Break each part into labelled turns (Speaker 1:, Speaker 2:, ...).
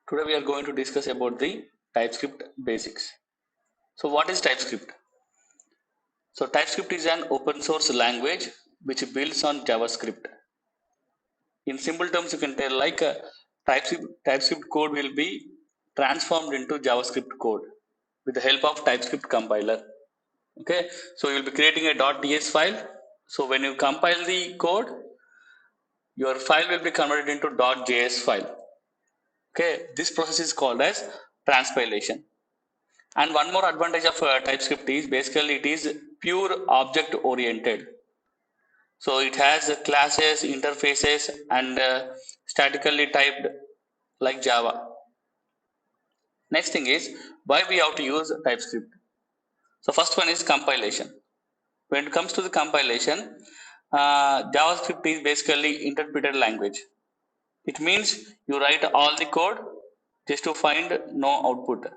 Speaker 1: Today we are going to discuss about the TypeScript basics. So what is TypeScript? So TypeScript is an open source language which builds on JavaScript. In simple terms, you can tell like TypeScript code will be transformed into JavaScript code with the help of TypeScript compiler. Okay, so you'll be creating a .ts file. So when you compile the code, your file will be converted into .js file. Okay, this process is called as transpilation. And one more advantage of TypeScript is basically it is pure object oriented. So it has classes, interfaces, and statically typed like Java. Next thing is why we have to use TypeScript. So first one is compilation. When it comes to the compilation, JavaScript is basically interpreted language. It means you write all the code just to find no output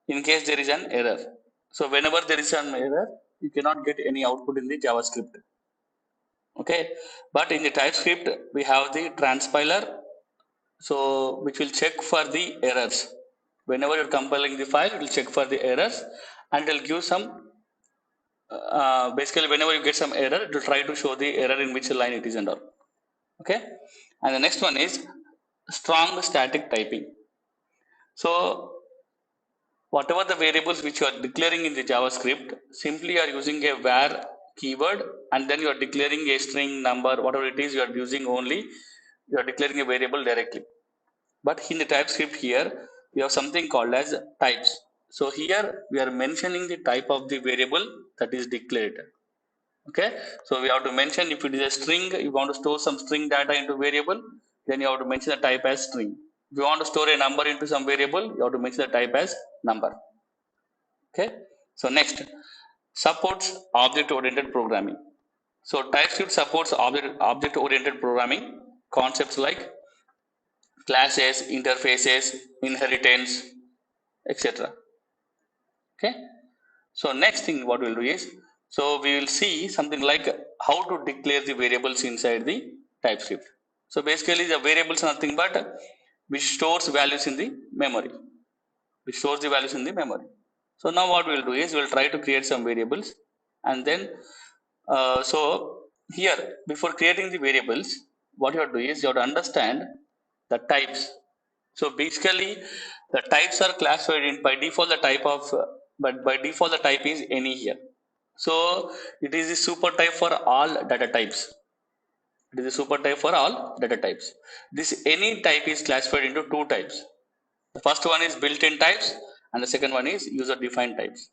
Speaker 1: in case there is an error. So whenever there is an error, you cannot get any output in the JavaScript. Okay, but in the TypeScript we have the transpiler, so which will check for the errors. Whenever you're compiling the file, it will check for the errors and it will give some. Basically, whenever you get some error, it will try to show the error in which line it is and all. Okay, and the next one is strong static typing. So whatever the variables which you are declaring in the JavaScript, simply you are using a var keyword and then you are declaring a string, number, whatever it is you are using only, you are declaring a variable directly. But in the TypeScript here, we have something called as types. So here we are mentioning the type of the variable that is declared. Okay, so we have to mention if it is a string, you want to store some string data into variable, then you have to mention the type as string. If you want to store a number into some variable, you have to mention the type as number. Okay, so next, supports object oriented programming. So TypeScript supports object oriented programming concepts like classes, interfaces, inheritance, etc. Okay, so next thing what we'll do is, so we will see something like how to declare the variables inside the TypeScript. So basically the variables are nothing but which stores values in the memory, which stores the values in the memory. So now what we'll do is we'll try to create some variables, and then so here before creating the variables, what you have to do is you have to understand the types. So basically the types are classified in by default the type of but by default the type is any here. So it is the super type for all data types. It is a super type for all data types. This any type is classified into two types. The first one is built-in types and the second one is user-defined types.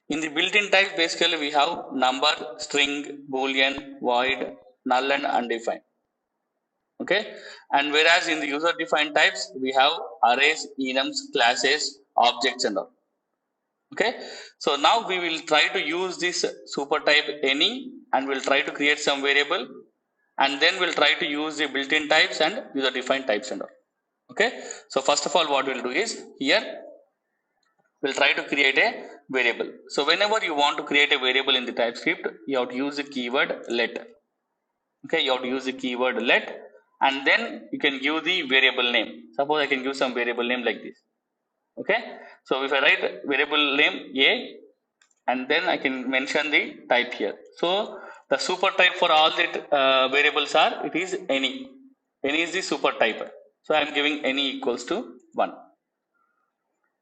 Speaker 1: In the built-in types, basically we have number, string, boolean, void, null and undefined. Okay, and whereas in the user-defined types, we have arrays, enums, classes, objects and all. Okay, so now we will try to use this super type any and we'll try to create some variable and then we'll try to use the built-in types and user-defined types and all. Okay, so first of all what we'll do is here we'll try to create a variable. So whenever you want to create a variable in the TypeScript, you have to use the keyword let. Okay, you have to use the keyword let and then you can give the variable name. Suppose I can give some variable name like this. Okay, so if I write variable name a and then I can mention the type here. So the super type for all the variables are it is any. Any is the super type. So I am giving any equals to 1.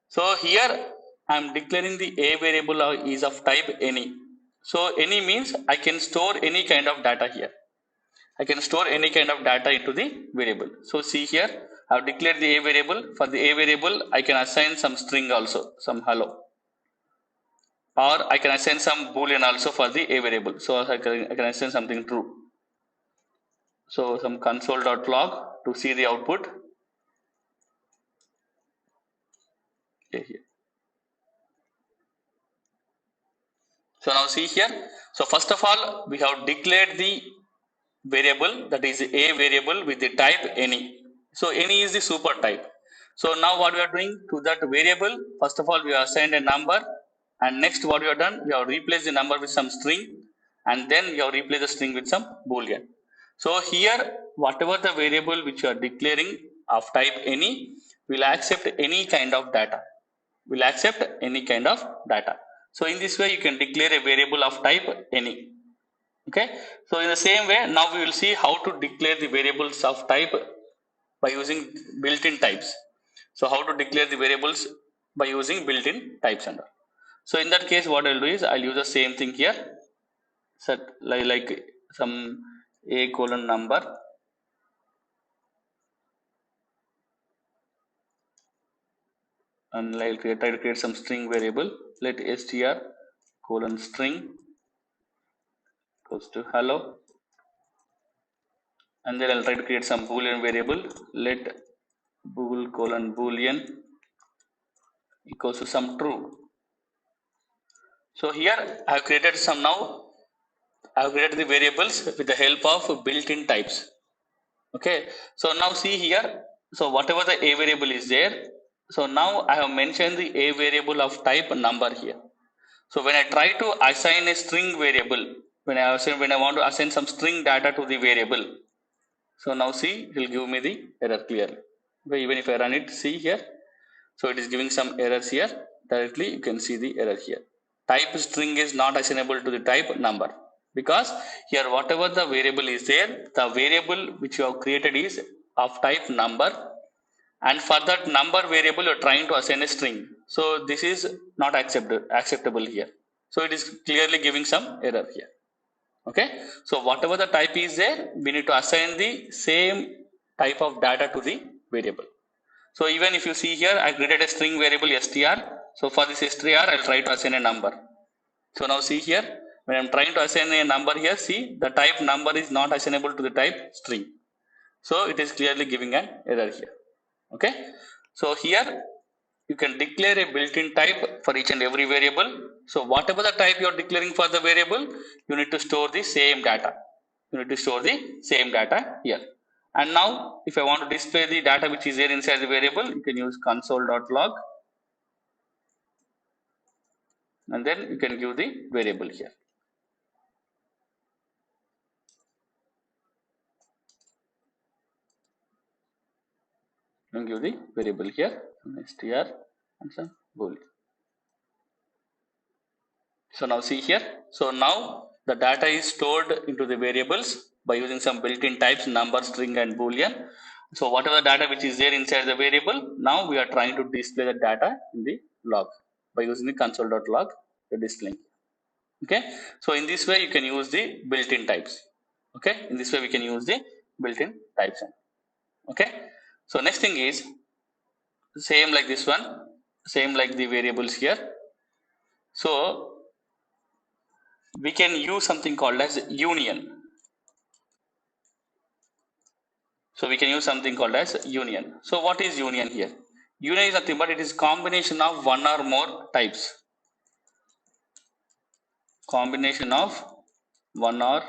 Speaker 1: So here I am declaring the a variable is of type any. So any means I can store any kind of data here. I can store any kind of data into the variable. So see here I have declared the a variable. For the a variable I can assign some string also, some hello. Or I can assign some boolean also for the a variable. So I can assign something true. So some console.log to see the output. Okay, here. So now see here. So first of all we have declared the variable that is a variable with the type any. So any is the super type. So now what we are doing to that variable, first of all we have assigned a number and next what we have done, we have replaced the number with some string and then we have replaced the string with some boolean. So here whatever the variable which you are declaring of type any, will accept any kind of data. Will accept any kind of data. So in this way you can declare a variable of type any. Okay. So in the same way, now we will see how to declare the variables of type by using built-in types. So how to declare the variables by using built-in types and all. So in that case, what I'll do is I'll use the same thing here. Set like some a colon number, and I'll try to create some string variable. Let str colon string goes to hello, and then I'll try to create some boolean variable. Let bool colon boolean equals to some true. So here I have created some now. I have created the variables with the help of built-in types. Okay. So now see here. So whatever the a variable is there. So now I have mentioned the a variable of type number here. So when I try to assign a string variable, when I want to assign some string data to the variable, so now see, it will give me the error clearly. Okay, even if I run it, see here, so it is giving some errors here. Directly you can see the error here. Type string is not assignable to the type number, because here whatever the variable is there, the variable which you have created is of type number, and for that number variable you are trying to assign a string. So this is not acceptable here. So it is clearly giving some error here. Okay. So whatever the type is there, we need to assign the same type of data to the variable. So even if you see here, I created a string variable str. So for this str, I'll try to assign a number. So now see here, when I'm trying to assign a number here, see the type number is not assignable to the type string. So it is clearly giving an error here. Okay. So here you can declare a built-in type for each and every variable. So whatever the type you are declaring for the variable, you need to store the same data. You need to store the same data here. And now if I want to display the data which is there inside the variable, you can use console.log, and then you can give the variable here. You can give the variable here, str and some boolean. So now see here. So now the data is stored into the variables by using some built-in types, number, string, and boolean. So whatever data which is there inside the variable, now we are trying to display the data in the log by using the console.log to display. Okay. So in this way you can use the built-in types. Okay. In this way we can use the built-in types. Okay. So next thing is same like this one, same like the variables here. So we can use something called as union. So we can use something called as union. So what is union here? Union is nothing but it is combination of one or more types. Combination of one or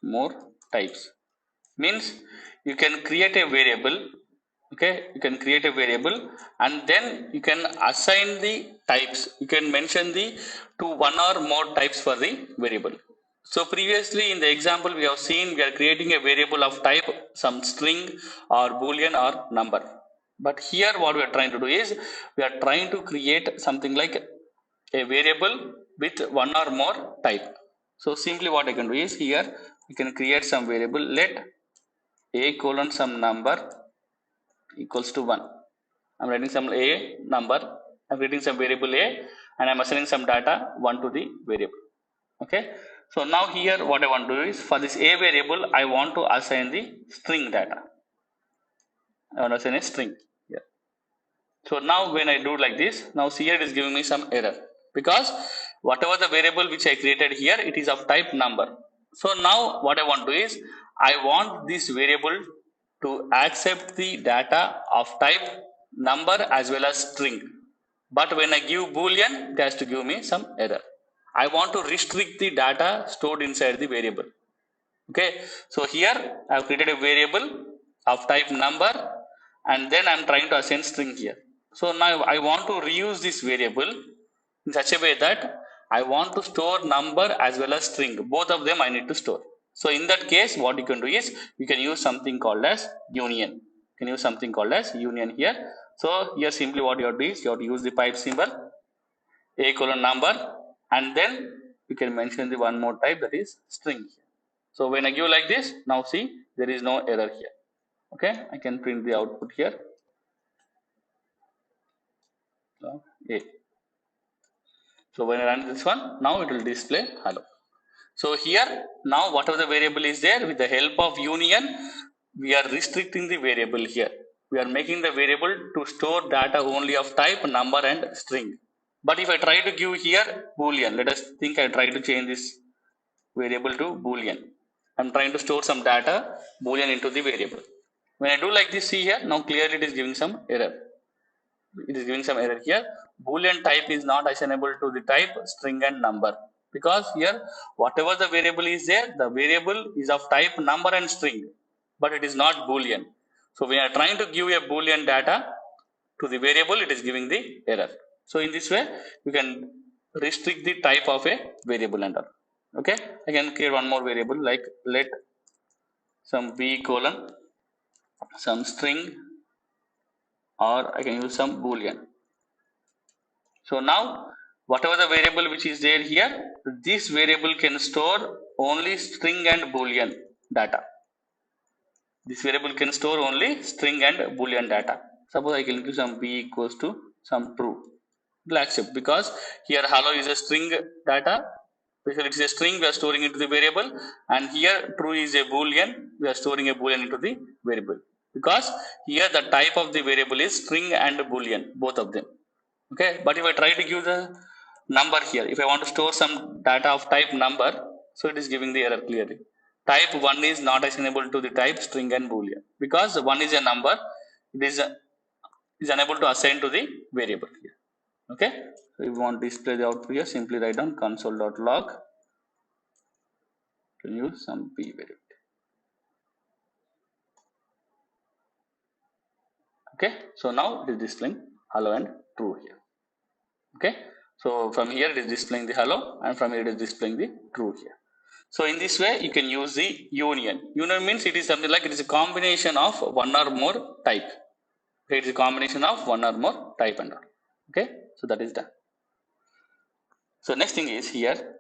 Speaker 1: more types means you can create a variable. Okay, you can create a variable and then you can assign the types. You can mention the to one or more types for the variable. So previously in the example we have seen we are creating a variable of type some string or boolean or number. But here what we are trying to do is we are trying to create something like a variable with one or more type. So simply what I can do is here we can create some variable. Let a colon some number equals to 1. I'm writing some a number. I'm creating some variable a and I'm assigning some data 1 to the variable. Okay. So now here what I want to do is for this a variable I want to assign the string data. I want to assign a string here. So now when I do like this, now here it is giving me some error because whatever the variable which I created here, it is of type number. So now what I want to do is I want this variable to accept the data of type number as well as string. But when I give boolean, it has to give me some error. I want to restrict the data stored inside the variable. Okay, so here I have created a variable of type number and then I am trying to assign string here. So now I want to reuse this variable in such a way that I want to store number as well as string. Both of them I need to store. So in that case, what you can do is you can use something called as union. You can use something called as union here. So here simply what you have to do is you have to use the pipe symbol, a colon number, and then you can mention the one more type, that is string. So when I give like this, now see there is no error here. Okay, I can print the output here. A. So when I run this one, now it will display hello. So here now whatever the variable is there, with the help of union, we are restricting the variable here. We are making the variable to store data only of type number and string. But if I try to give here boolean, let us think I try to change this variable to boolean. I'm trying to store some data boolean into the variable. When I do like this, see here, now clearly it is giving some error. It is giving some error here. Boolean type is not assignable to the type string and number, because here whatever the variable is there, the variable is of type number and string, but it is not boolean. So we are trying to give a boolean data to the variable, it is giving the error. So in this way you can restrict the type of a variable and all. Okay, I can create one more variable like let some b colon some string, or I can use some boolean. So now whatever the variable which is there here, this variable can store only string and boolean data. This variable can store only string and boolean data. Suppose I can give some b equals to some true. It will accept, because here hello is a string data. Because it is a string, we are storing into the variable, and here true is a boolean, we are storing a boolean into the variable. Because here the type of the variable is string and boolean, both of them. Okay, but if I try to give the number here, if I want to store some data of type number, so it is giving the error clearly. Type 1 is not assignable to the type string and boolean, because 1 is a number, it is unable to assign to the variable here. Okay, so if you want to display the output here, simply write down console.log to use some p variable. Okay, so now it is displaying hello and true here. Okay, so from here it is displaying the hello, and from here it is displaying the true here. So in this way you can use the union. Union means it is something like it is a combination of one or more type. Okay, it is a combination of one or more type and all. Okay, so that is done. So next thing is here.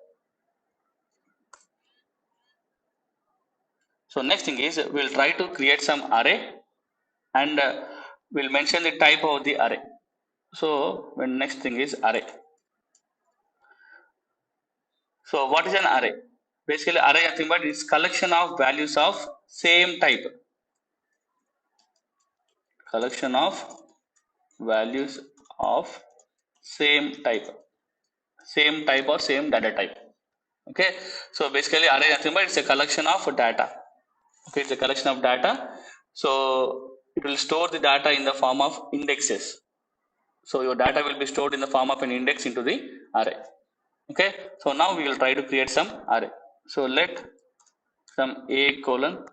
Speaker 1: So next thing is we'll try to create some array, and we'll mention the type of the array. So when next thing is array. So what is an array? Basically array nothing but is collection of values of same type. Collection of values of same type or same data type. Okay, so basically array nothing but it's a collection of data. Okay, it's a collection of data. So it will store the data in the form of indexes. So your data will be stored in the form of an index into the array. Okay, so now we will try to create some array. So let some a colon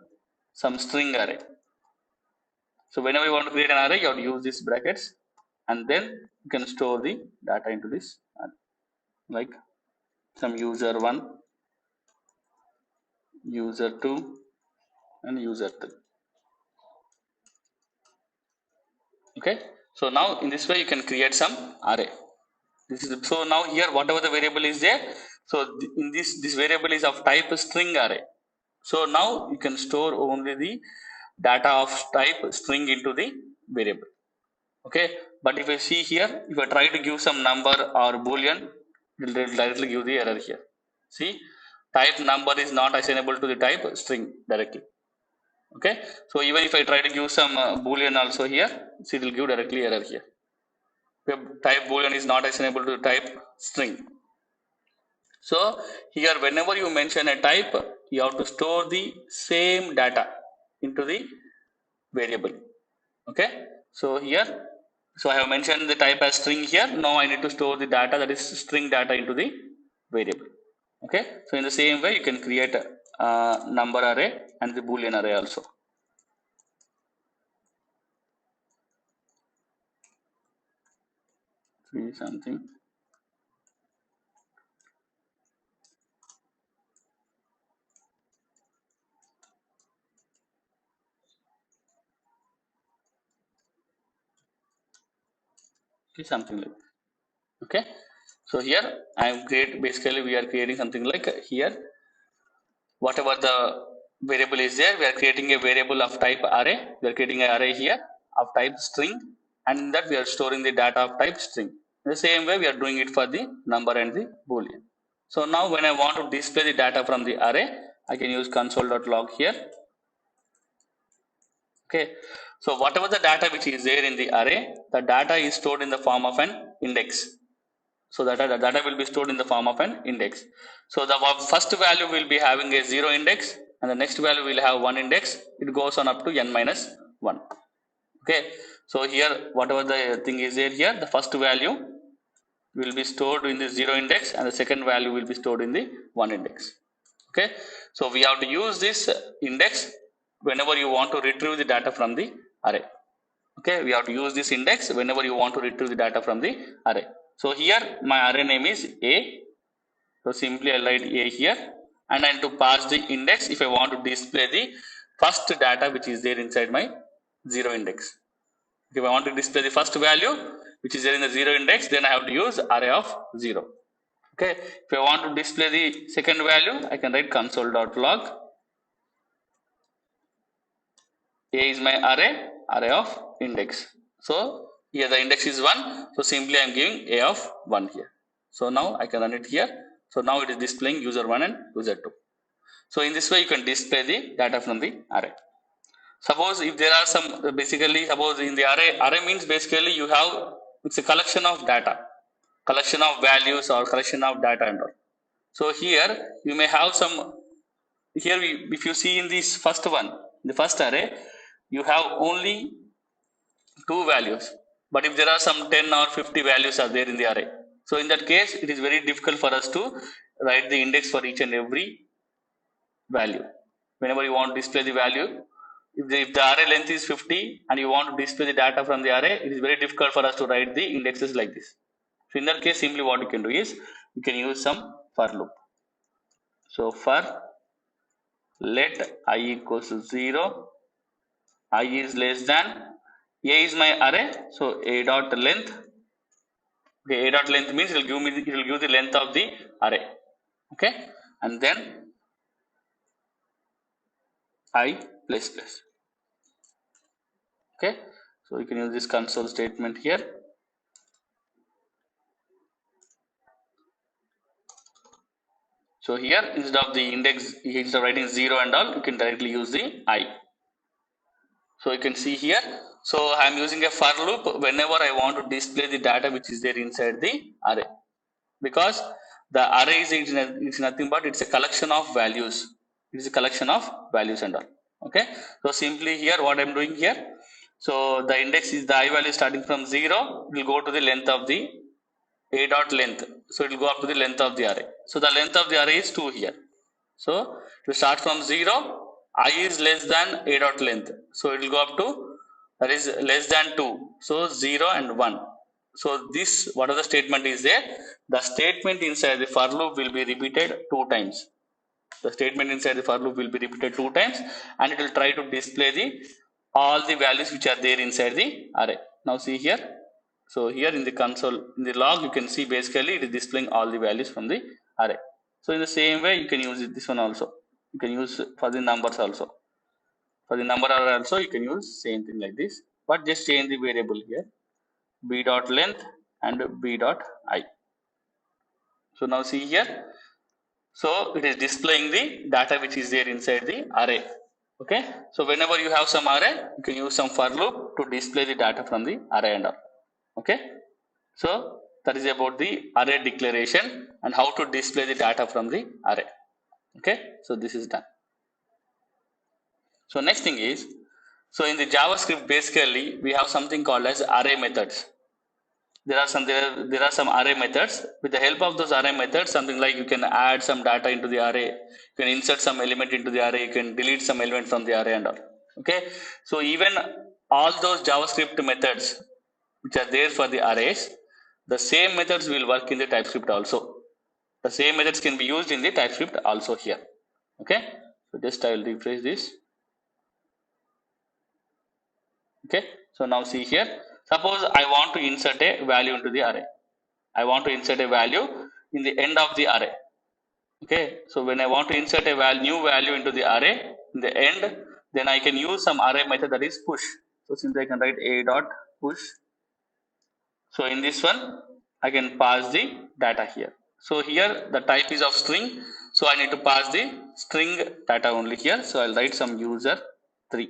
Speaker 1: some string array. So whenever you want to create an array, you have to use these brackets, and then you can store the data into this array. Like some user1, user2, and user3. Okay, so now in this way you can create some array. This is so now here whatever the variable is there, so in this variable is of type string array. So now you can store only the data of type string into the variable. Okay, but if I see here, if I try to give some number or boolean, it will directly give the error here. See, type number is not assignable to the type string directly. Okay, so even if I try to give some boolean also here, see, it will give directly error here. Type boolean is not assignable to type string. So here whenever you mention a type, you have to store the same data into the variable. Okay, so here, so I have mentioned the type as string here. Now I need to store the data, that is string data, into the variable. Okay, so in the same way you can create a number array and the boolean array also. See something. Okay, something like that. Okay, so here I am basically we are creating something like here whatever the variable is there, we are creating a variable of type array. We are creating an array here of type string, and in that we are storing the data of type string. In the same way we are doing it for the number and the boolean. So now when I want to display the data from the array, I can use console.log here. Okay, so whatever the data which is there in the array, the data is stored in the form of an index. So the data will be stored in the form of an index. So the first value will be having a 0 index, and the next value will have 1 index. It goes on up to n minus 1. Okay, so here whatever the thing is there here, the first value will be stored in the 0 index, and the second value will be stored in the 1 index. Okay, so we have to use this index whenever you want to retrieve the data from the array. Okay, we have to use this index whenever you want to retrieve the data from the array. So here my array name is a, so simply I write a here, and I need to pass the index if I want to display the first data which is there inside my 0 index. If I want to display the first value which is there in the 0 index, then I have to use array of 0. Okay, if I want to display the second value, I can write console.log. A is my array of index. So here the index is 1, so simply I am giving a of 1 here. So now I can run it here. So now it is displaying user1 and user2. So in this way you can display the data from the array. Suppose if there are some, basically suppose in the array means basically you have, it's a collection of data, collection of values or collection of data and all. So here you may have some, here if you see in this first one, the first array, you have only 2 values, but if there are some 10 or 50 values are there in the array, so in that case it is very difficult for us to write the index for each and every value. Whenever you want to display the value, if the array length is 50 and you want to display the data from the array, it is very difficult for us to write the indexes like this. So in that case, simply what you can do is you can use some for loop. So for let I equals to 0, I is less than, a is my array, so a dot length. Okay, a dot length means it will give the length of the array. Okay, and then I plus plus. Okay, so you can use this console statement here. So here instead of the index, instead of writing 0 and all, you can directly use the I. So you can see here. So I am using a for loop whenever I want to display the data which is there inside the array, because the array is nothing but it's a collection of values. It is a collection of values and all. Okay. So simply here what I am doing here. So the index is the I value starting from 0. It will go to the length of the a dot length. So it will go up to the length of the array. So the length of the array is 2 here. So to start from 0, I is less than a dot length. So it will go up to, that is less than 2. So 0 and 1. So this, what are the statement is there? The statement inside the for loop will be repeated 2 times. The statement inside the for loop will be repeated 2 times, and it will try to display the all the values which are there inside the array. Now see here. So here in the console, in the log, you can see basically it is displaying all the values from the array. So in the same way, you can use this one also. You can use for the numbers also. For the number array also, you can use same thing like this, but just change the variable here, b dot length and b dot I. So now see here. So it is displaying the data which is there inside the array. Okay. So whenever you have some array, you can use some for loop to display the data from the array and all. Okay. So that is about the array declaration and how to display the data from the array. Okay. So this is done. So next thing is, so in the JavaScript basically we have something called as array methods. There are some array methods. With the help of those array methods, something like you can add some data into the array, you can insert some element into the array, you can delete some element from the array and all. Okay. So even all those JavaScript methods which are there for the arrays, the same methods will work in the TypeScript also. The same methods can be used in the TypeScript also here. Okay. So just I will refresh this. Okay. So now see here. Suppose I want to insert a value into the array. I want to insert a value in the end of the array. Okay, so when I want to insert a new value into the array in the end, then I can use some array method, that is push. So simply I can write a dot push. So in this one, I can pass the data here. So here the type is of string. So I need to pass the string data only here. So I'll write some user 3.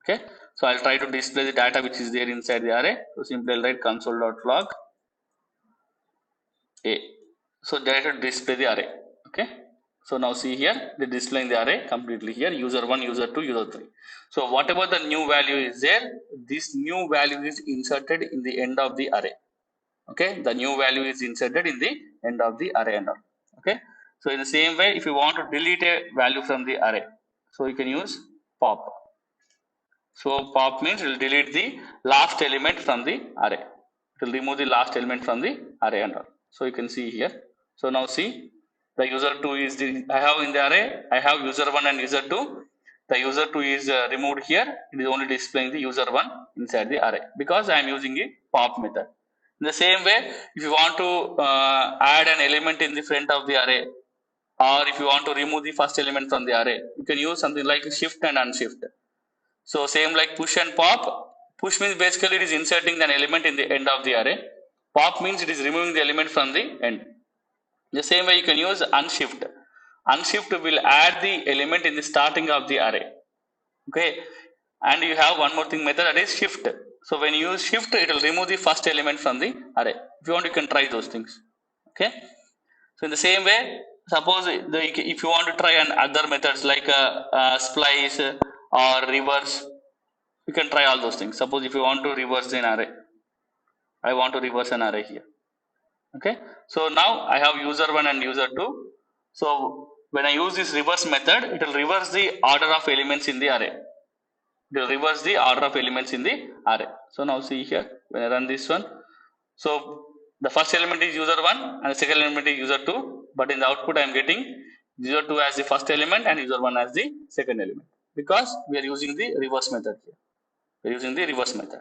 Speaker 1: Okay. So I'll try to display the data which is there inside the array. So simply I'll write console.log a. So that should display the array. Okay. So now see here, the displaying the array completely here, user 1, user 2, user 3. So whatever the new value is there, this new value is inserted in the end of the array. Okay, the new value is inserted in the end of the array and all. Okay, so in the same way, if you want to delete a value from the array, so you can use pop. So pop means it will delete the last element from the array. It will remove the last element from the array and all. So you can see here. So now see, the user 2 is the, I have in the array, I have user 1 and user 2. The user 2 is removed here. It is only displaying the user 1 inside the array because I am using a pop method. In the same way, if you want to add an element in the front of the array, or if you want to remove the first element from the array, you can use something like shift and unshift. So same like push and pop. Push means basically it is inserting an element in the end of the array. Pop means it is removing the element from the end. The same way you can use unshift. Unshift will add the element in the starting of the array. Okay, and you have one more thing method, that is shift. So when you use shift, it will remove the first element from the array. If you want, you can try those things. Okay, so in the same way, suppose if you want to try other methods like splice or reverse, you can try all those things. Suppose if you want to reverse an array, I want to reverse an array here. Okay, so now I have user 1 and user 2. So when I use this reverse method, it will reverse the order of elements in the array. It will reverse the order of elements in the array. So now see here, when I run this one, so the first element is user 1 and the second element is user 2, but in the output I am getting user 2 as the first element and user 1 as the second element, because we are using the reverse method here. We are using the reverse method.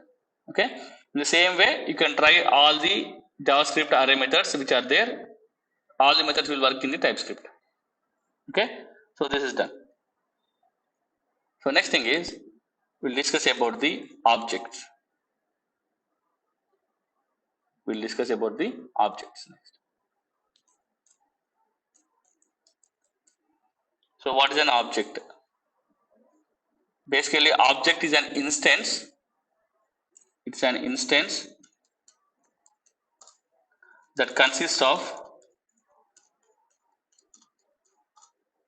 Speaker 1: Okay, in the same way you can try all the JavaScript array methods which are there. All the methods will work in the TypeScript. Okay, so this is done. So next thing is, we'll discuss about the objects. We'll discuss about the objects next. So what is an object? Basically, object is an instance. It's an instance that consists of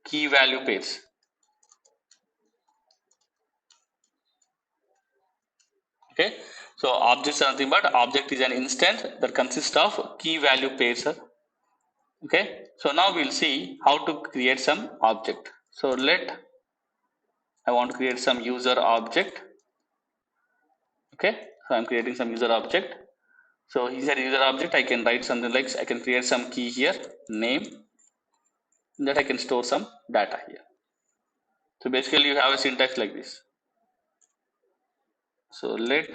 Speaker 1: key value pairs. Okay, so objects are nothing but object is an instance that consists of key value pairs. Okay, so now we'll see how to create some object. So I want to create some user object. Okay, so I'm creating some user object. So here user object, I can write something like, I can create some key here, name, that I can store some data here. So basically you have a syntax like this. So let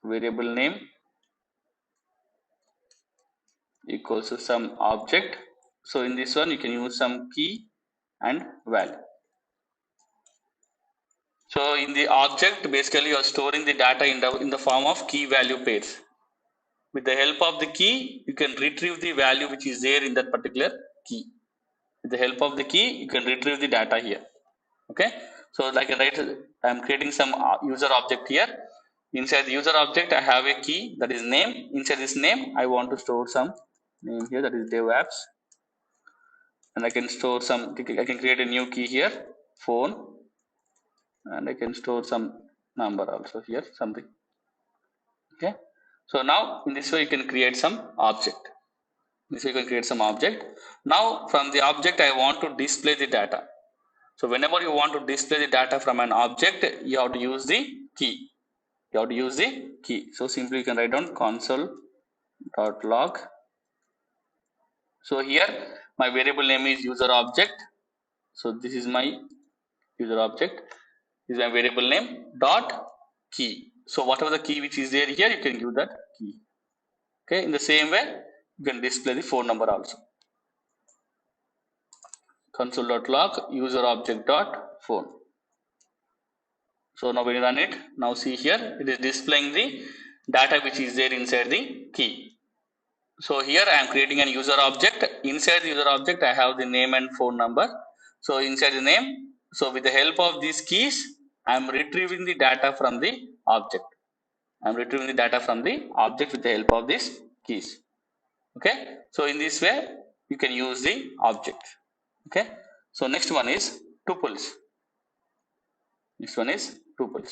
Speaker 1: variable name equals to some object. So in this one you can use some key and value. So in the object, basically you are storing the data in the form of key value pairs. With the help of the key, you can retrieve the value which is there in that particular key. With the help of the key, you can retrieve the data here. Okay, so like I am creating some user object here. Inside the user object, I have a key, that is name. Inside this name, I want to store some name here, that is dev apps, and I can store some. I can create a new key here, phone, and I can store some number also here, something. Okay, so now in this way you can create some object. This way you can create some object. Now from the object, I want to display the data. So whenever you want to display the data from an object, you have to use the key. You have to use the key. So simply you can write down console.log. So here my variable name is user object. So this is my user object. This is my variable name dot key. So whatever the key which is there here, you can give that key. Okay, in the same way, you can display the phone number also. Console.log user object dot phone. So now when you run it, now see here, it is displaying the data which is there inside the key. So here I am creating an user object. Inside the user object, I have the name and phone number. So inside the name, so with the help of these keys, I am retrieving the data from the object. I am retrieving the data from the object with the help of these keys. Okay. So in this way, you can use the object. Okay. So next one is tuples. Next one is tuples.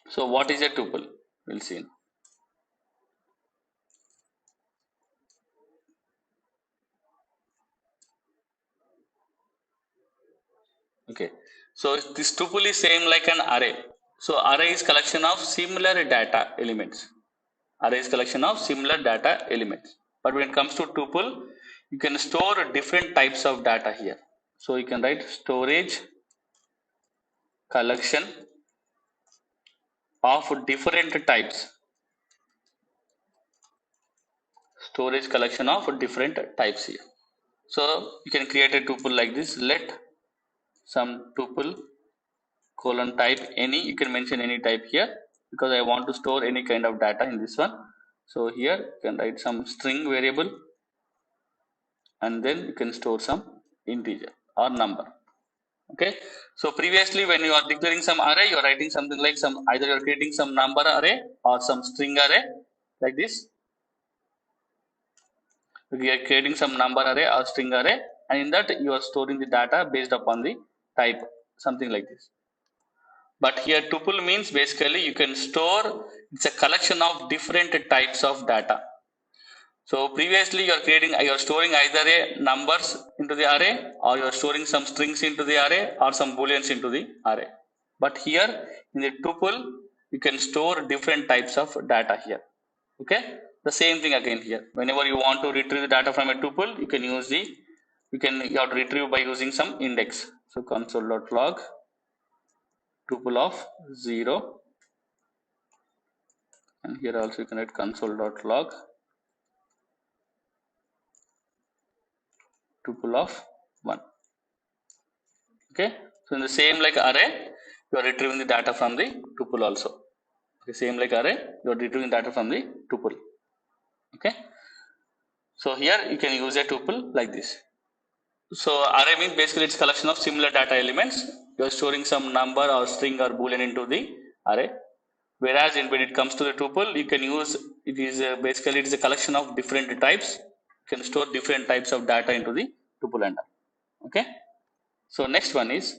Speaker 1: So what is a tuple? We'll see. Okay. So this tuple is same like an array. So array is collection of similar data elements. Array is collection of similar data elements. But when it comes to tuple, you can store different types of data here. So you can write storage collection of different types. Storage collection of different types here. So you can create a tuple like this. Let some tuple colon type any. You can mention any type here because I want to store any kind of data in this one. So here you can write some string variable and then you can store some integer or number. Okay. So previously when you are declaring some array, you are writing something like some, either you are creating some number array or some string array like this. We are creating some number array or string array, and in that you are storing the data based upon the type, something like this. But here tuple means basically you can store, it's a collection of different types of data. So previously you are storing either a numbers into the array, or you are storing some strings into the array or some booleans into the array. But here in the tuple you can store different types of data here. Okay, the same thing again here. Whenever you want to retrieve the data from a tuple, you can use the, you have to retrieve by using some index. So console.log tuple of 0, and here also you can write console.log tuple of 1. Okay, so in the same like array, you are retrieving the data from the tuple also. The same like array, you are retrieving data from the tuple. Okay, so here you can use a tuple like this. So array means basically it's collection of similar data elements. You are storing some number or string or boolean into the array. Whereas when it comes to the tuple, you can use, it is basically it is a collection of different types. You can store different types of data into the tuple and all. Okay. So next one is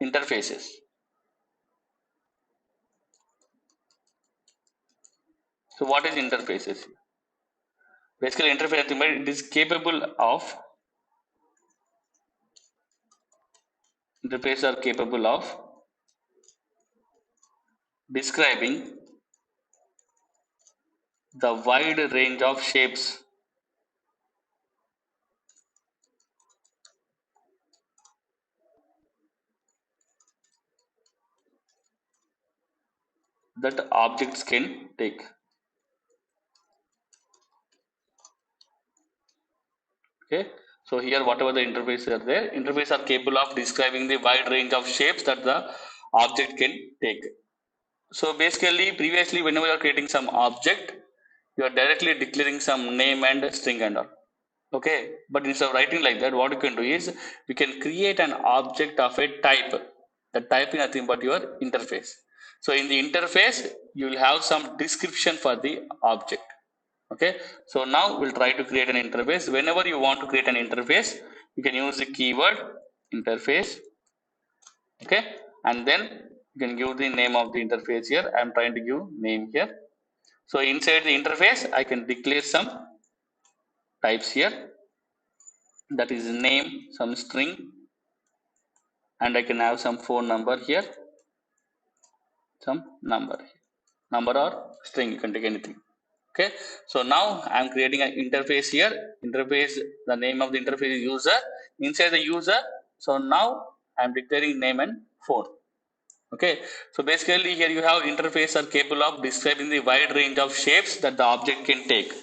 Speaker 1: interfaces. So what is interfaces? Basically interface, it is capable of, interfaces are capable of describing the wide range of shapes that objects can take. Okay, so here whatever the interfaces are there, interfaces are capable of describing the wide range of shapes that the object can take. So basically previously whenever you are creating some object, you are directly declaring some name and string and all. Okay, but instead of writing like that, what you can do is we can create an object of a type. The type is nothing but your interface. So in the interface, you will have some description for the object. Okay, so now we'll try to create an interface. Whenever you want to create an interface, you can use the keyword interface. Okay, and then you can give the name of the interface here. I'm trying to give name here. So inside the interface, I can declare some types here. That is name, some string, and I can have some phone number here, some number or string, you can take anything. Okay, so now I am creating an interface here. Interface, the name of the interface is user. Inside the user, so now I am declaring name and phone. Okay, so basically here you have interface are capable of describing the wide range of shapes that the object can take.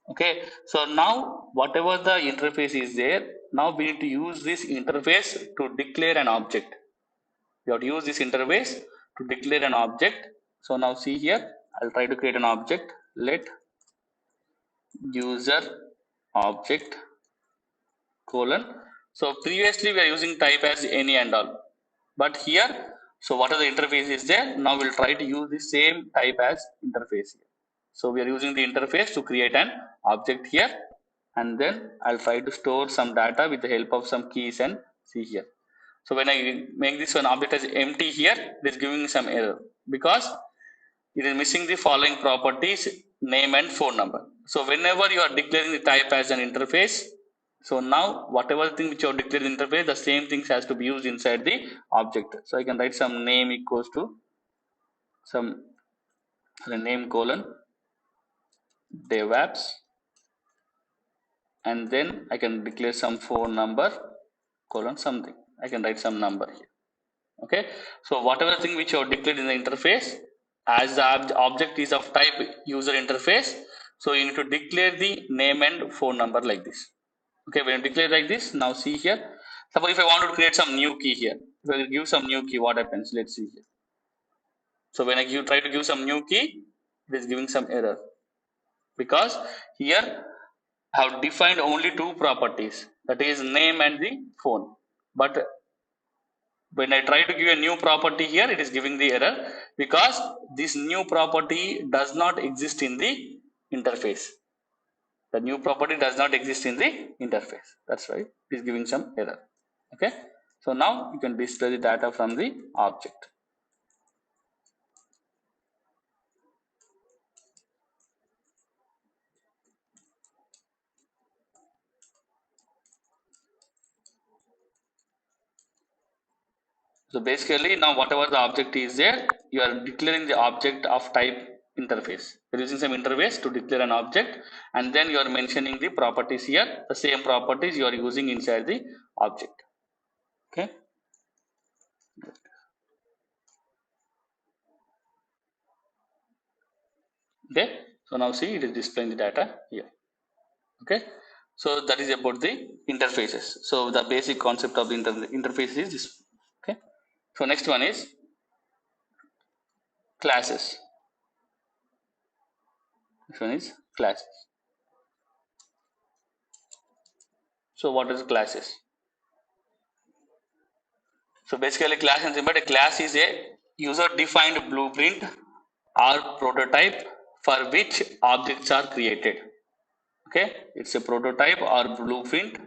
Speaker 1: Okay, so now whatever the interface is there, now we need to use this interface to declare an object. We have to use this interface to declare an object. So now see here, I'll try to create an object. Let user object colon. So previously we are using type as any and all, but here, so what are the interface is there? Now we'll try to use the same type as interface here. So we are using the interface to create an object here, and then I'll try to store some data with the help of some keys and see here. So when I make this one object as empty here, it is giving some error because it is missing the following properties, name and phone number. So whenever you are declaring the type as an interface, so now whatever thing which you have declared in the interface, the same things has to be used inside the object. So I can write some name equals to some name colon dev apps, and then I can declare some phone number colon something. I can write some number here. Okay, so whatever thing which you have declared in the interface, as the object is of type user interface, so you need to declare the name and phone number like this. Okay, when you declare like this, now see here, suppose if I want to create some new key here, if I give some new key, what happens? Let's see here. So when I try to give some new key, it is giving some error because here I have defined only two properties, that is name and the phone, but when I try to give a new property here, it is giving the error because this new property does not exist in the interface. The new property does not exist in the interface. That's why it is giving some error. Okay. So now you can display the data from the object. So basically now whatever the object is there, you are declaring the object of type interface. You are using some interface to declare an object, and then you are mentioning the properties here, the same properties you are using inside the object. Okay. Okay. So now see, it is displaying the data here. Okay. So that is about the interfaces. So the basic concept of the interface is this. Okay. So next one is classes. Next one is classes. So what is classes? So basically class and but a class is a user defined blueprint or prototype for which objects are created. Okay, it's a prototype or blueprint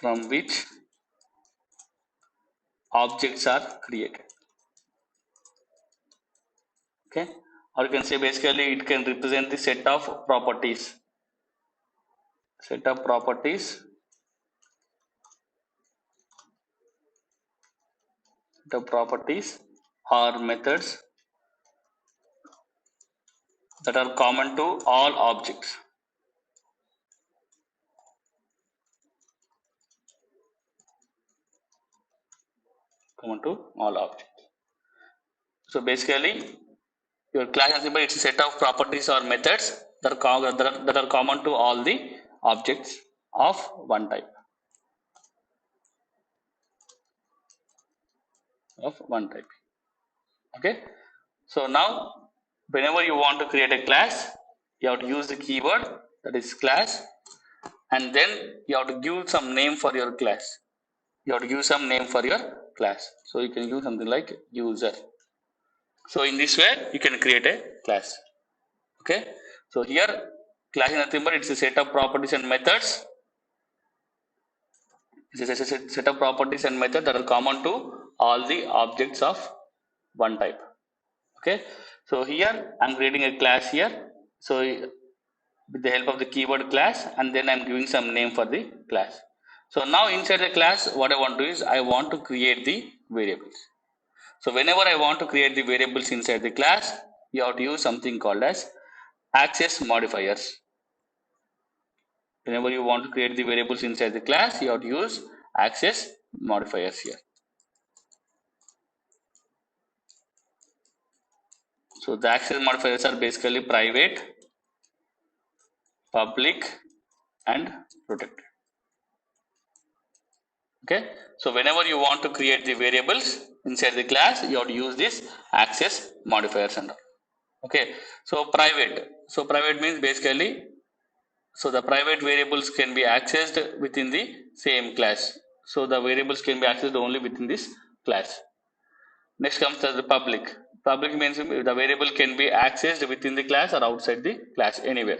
Speaker 1: from which objects are created. Okay, or you can say basically it can represent the set of properties. Set of properties. Set of properties or methods that are common to all objects. Common to all objects. So basically, your class and symbol, it's a set of properties or methods that are common to all the objects of one type. Okay. So now, whenever you want to create a class, you have to use the keyword, that is class, and then you have to give some name for your class. You have to give some name for your class. So you can use something like user. So in this way, you can create a class. Okay. So here, class is nothing but it's a set of properties and methods. It's a set of properties and methods that are common to all the objects of one type. Okay. So here I'm creating a class here. So with the help of the keyword class, and then I'm giving some name for the class. So now inside the class, what I want to do is I want to create the variables. So whenever I want to create the variables inside the class, you have to use something called as access modifiers. Whenever you want to create the variables inside the class, you have to use access modifiers here. So the access modifiers are basically private, public, and protected. Okay, so whenever you want to create the variables inside the class, you have to use this access modifiers and all. Okay, so private means basically, so the private variables can be accessed within the same class. So the variables can be accessed only within this class. Next comes the public. Public means the variable can be accessed within the class or outside the class, anywhere.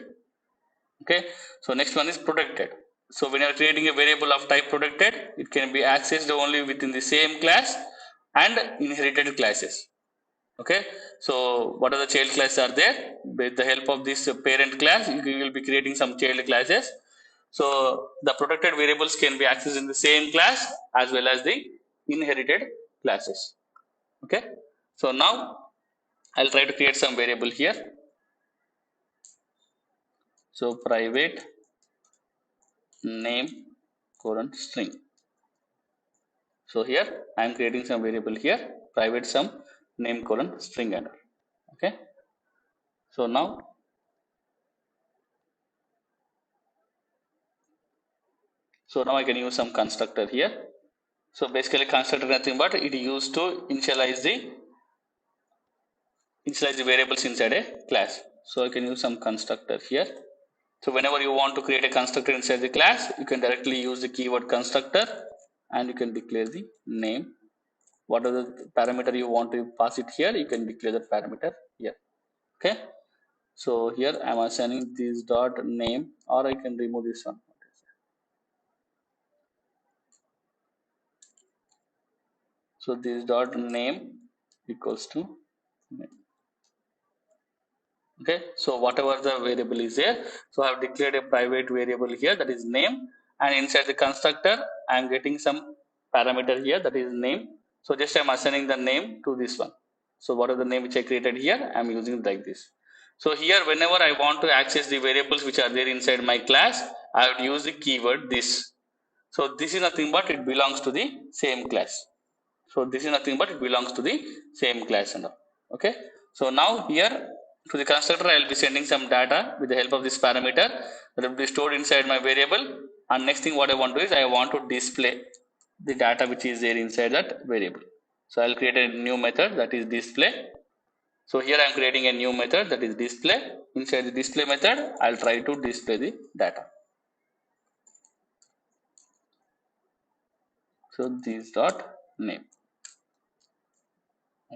Speaker 1: Okay, so next one is protected. So when you are creating a variable of type protected, it can be accessed only within the same class and inherited classes. Okay, so what are the child classes are there? With the help of this parent class, you will be creating some child classes. So the protected variables can be accessed in the same class as well as the inherited classes. Okay, so now I'll try to create some variable here. So private name colon string. So here I am creating some variable here, private some name colon string and all. Okay, so now I can use some constructor here. So basically constructor nothing but it used to initialize the variables inside a class. So I can use some constructor here. So whenever you want to create a constructor inside the class, you can directly use the keyword constructor and you can declare the name. What are the parameter you want to pass it here, you can declare the parameter here. Okay, so here I am assigning this dot name, or I can remove this one. So this dot name equals to name. Okay, so whatever the variable is there, so I have declared a private variable here, that is name, and inside the constructor I am getting some parameter here, that is name. So just I am assigning the name to this one. So what is the name which I created here, I am using like this. So here whenever I want to access the variables which are there inside my class, I have to use the keyword this. So this is nothing but it belongs to the same class. So this is nothing but it belongs to the same class and all. Okay, so now here to the constructor I will be sending some data with the help of this parameter that will be stored inside my variable. And next thing what I want to do is I want to display the data which is there inside that variable. So I will create a new method, that is display. So here I am creating a new method, that is display. Inside the display method I will try to display the data. So this dot name.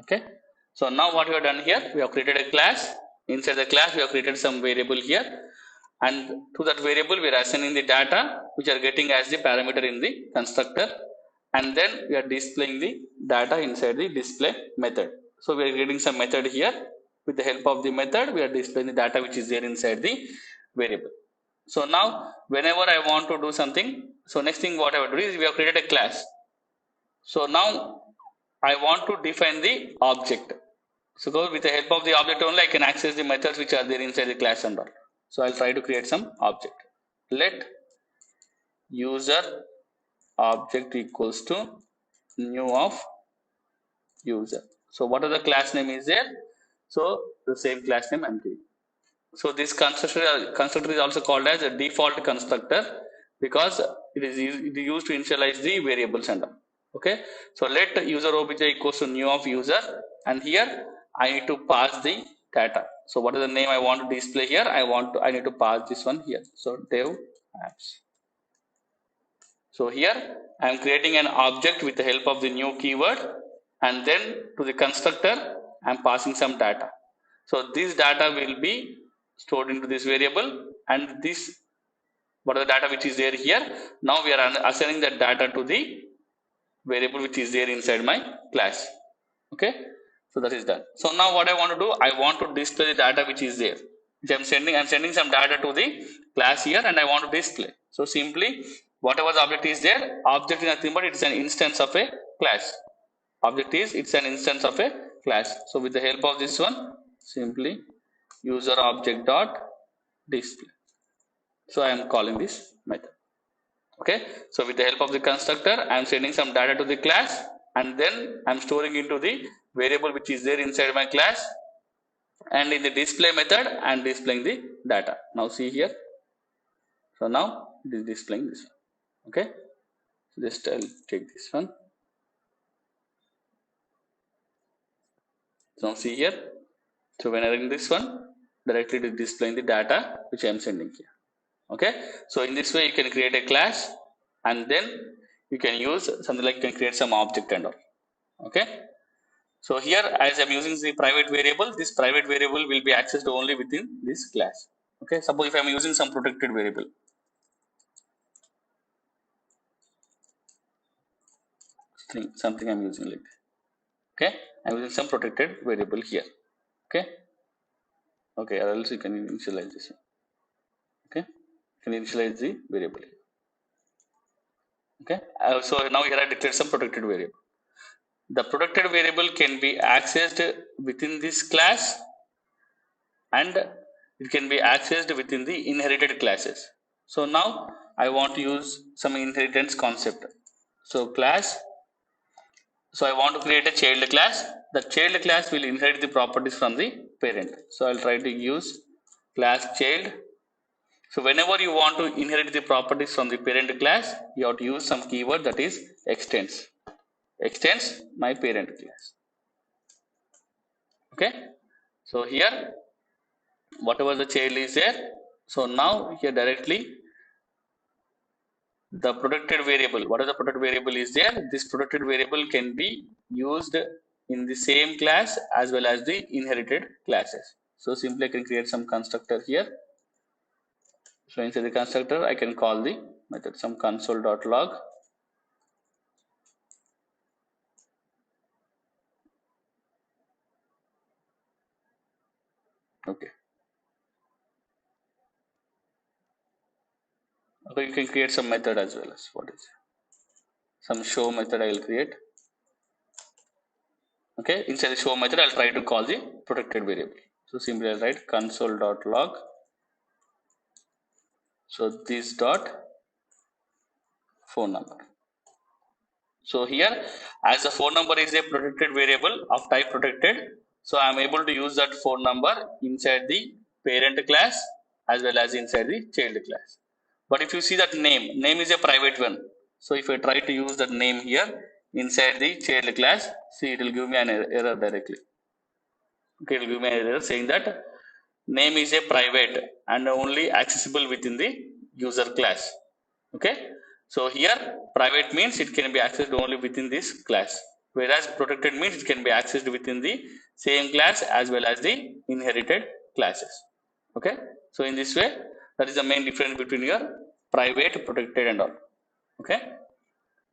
Speaker 1: Okay, so now what we have done here, we have created a class. Inside the class we have created some variable here, and to that variable we are assigning the data which are getting as the parameter in the constructor, and then we are displaying the data inside the display method. So we are creating some method here. With the help of the method we are displaying the data which is there inside the variable. So now whenever I want to do something, so next thing what I will do is we have created a class. So now I want to define the object. So with the help of the object only I can access the methods which are there inside the class and all. So I'll try to create some object. Let user object equals to new of user. So what are the class name is there? So the same class name I'm giving. So this constructor is also called as a default constructor because it is used to initialize the variables and all. Okay, so let user obj equals to new of user, and here I need to pass the data. So what is the name I want to display here? I need to pass this one here. So dev apps. So here I am creating an object with the help of the new keyword, and then to the constructor I am passing some data. So this data will be stored into this variable, and this what are the data which is there here. Now we are assigning that data to the variable which is there inside my class. Okay, so that is done. So now what I want to do, I want to display the data which is there, which I'm sending some data to the class here, and I want to display. So simply whatever the object is there, object is nothing but it's an instance of a class. Object is it's an instance of a class. So with the help of this one, simply user object dot display. So I am calling this method. Okay, so with the help of the constructor, I am sending some data to the class, and then I am storing into the variable which is there inside my class, and in the display method I am displaying the data. Now see here. So now it is displaying this one. Okay, so just I'll take this one. So now see here. So when I run this one, directly it is displaying the data which I am sending here. Okay, so in this way you can create a class, and then you can use something like you can create some object and all. Okay, so here as I'm using the private variable, this private variable will be accessed only within this class. Okay, suppose if I'm using some protected variable, something I'm using like this. Okay, I'm using some protected variable here. Okay, okay, or else you can initialize this one. Okay, you can initialize the variable here. Okay, so now here I declared some protected variable. The protected variable can be accessed within this class, and it can be accessed within the inherited classes. So now I want to use some inheritance concept. So class, so I want to create a child class. The child class will inherit the properties from the parent. So I'll try to use class child. So whenever you want to inherit the properties from the parent class, you have to use some keyword, that is extends. Extends my parent class. Okay, so here whatever the child is there, so now here directly the protected variable, what is the protected variable is there, this protected variable can be used in the same class as well as the inherited classes. So simply I can create some constructor here. So inside the constructor I can call the method some console.log. Okay, okay, you can create some method as well as what is some show method I will create. Okay, inside the show method I'll try to call the protected variable. So simply I'll write console.log. So this dot phone number. So here, as the phone number is a protected variable of type protected, so I am able to use that phone number inside the parent class as well as inside the child class. But if you see that name is a private one. So if I try to use that name here inside the child class, see it will give me an error directly. Okay, it will give me an error saying that name is a private and only accessible within the user class. Okay, so here private means it can be accessed only within this class, whereas protected means it can be accessed within the same class as well as the inherited classes. Okay, so in this way, that is the main difference between your private, protected and all. Okay,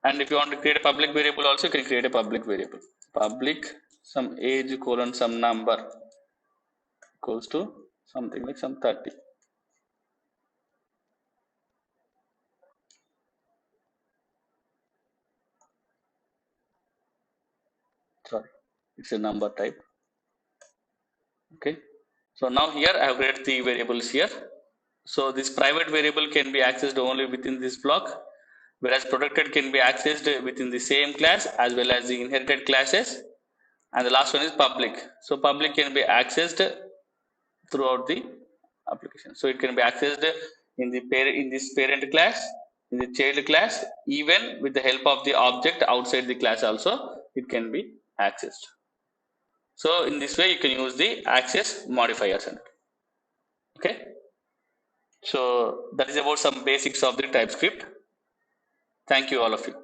Speaker 1: and if you want to create a public variable also, you can create a public variable. Public some age colon some number equals to something like some 30. Sorry, it's a number type. Okay, so now here I have created the variables here. So this private variable can be accessed only within this block, whereas protected can be accessed within the same class as well as the inherited classes. And the last one is public. So public can be accessed throughout the application. So it can be accessed in the in this parent class, in the child class, even with the help of the object outside the class also it can be accessed. So in this way you can use the access modifiers. Okay, so that is about some basics of the TypeScript. Thank you all of you.